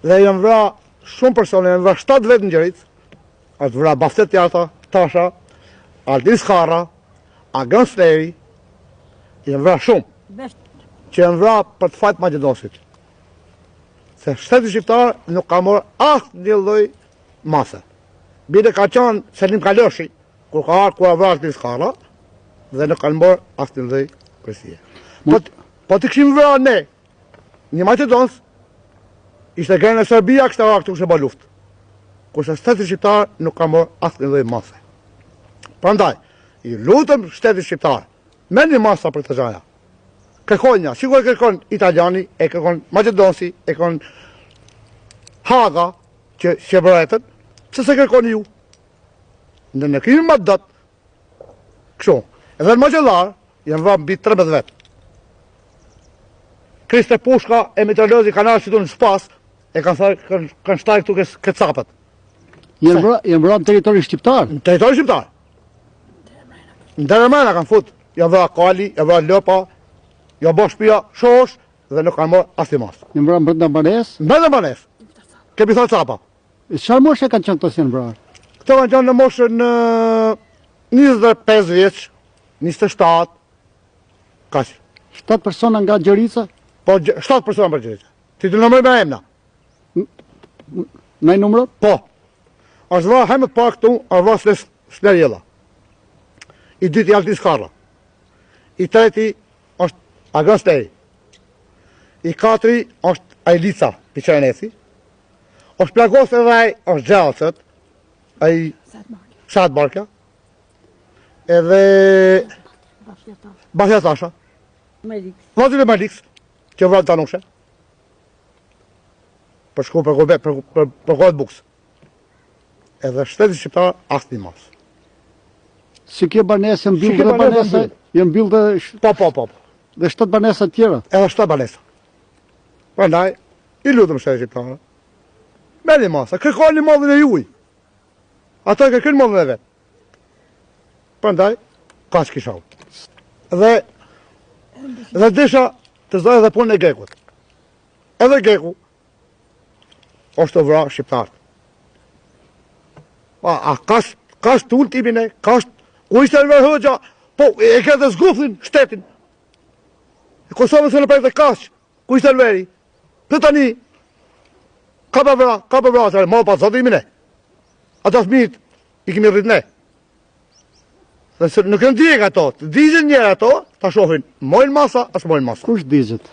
Dhe janë vra shumë persone, janë vra 7 vetë në Gjerit, është vra Baftet Jata, Tasha, Aldis Kara, Agan Steri, janë vra shumë, që janë vra për të fajt Maqedosit. Se shteti shqiptar nuk ka morë asë një lloj mase. Bide ka qenë Selim Kaloshi, kur ka ardhur kur vrar Aldis Kara, dhe nuk kanë morë asë një lloj kërësie. Po të këshim vra ne, një Maqedons, ishte gjenë në Serbia, kështë e këtu kështë e ba luft. Kurse shteti shqiptar nuk ka morë asë një lloj mase. Prandaj, i lutëm shteti shqiptar, me një masa për të gjaja. Kërkonja, sigur e kërkon Italiani, e kërkon Maqedonsi, e kërkon Haga, që shqipëretën, që se kërkoni ju. Në kemi më dot, kështu. Edhe në Magellar, janë vra mbi 13 vetë. Kriste Pushka e meteorologi kanë ardhur këtu në spas, e kanë shtaj këtu këtë capët. Janë vra në territori shqiptar? Në territori shqiptar. Në Deremena kanë fut, janë vra Kali, janë vra Lopa, janë bërë shtëpia shosh dhe nuk kanë marrë asnjë mas. Janë vra brenda banesë? Brenda banesë. Kemi thënë capa. Çfarë moshe kanë qenë këto që janë vrarë? Këto kanë qenë në moshën 25 vjeç, 27, kaq. 7 persona nga Gjerica? Po 7 persona nga Gjerica. Ti të numëroj me emra. Na i numëron? Po. Është vra hajmë të pak këtu, është vra Slerjella. I dyti Aldis Kara. I treti është Agan Steri. I katri është Ajlica Piçarenesi. është plagos edhe ai është gjallësët, ai Sad Barka. Edhe Bashja Tasha. Vazhdim e Malix, që vrat Tanushe. Për shku për kohët buks. Edhe shteti shqiptar asnjë mas. Si kjo banesë mbyll dhe banesa, janë mbyll dhe po. Dhe 7 banesa të tjera. Edhe 7 banesa. Prandaj, i lutëm shtetit shqiptar. Merrni masa, kërkoni modhin e juaj. Ata kërkojnë modhin e vet. Prandaj, kaç kisha. Dhe desha të zoj edhe punën e Gekut. Edhe Geku është të vra shqiptar. A kash të ullë timin e, ku ishte Enver Hoxha, po e ke dhe zgufin shtetin. E Kosovën se në prej dhe kash, ku ishte Enveri. Për tani, ka për vra, ma pa zotimin e. Ata fëmijët i kemi rrit ne. Dhe nuk e ndjek ato, të dizhen njerë ato, ta shohin, mojnë masa, as mojnë masa. Kush dizhet?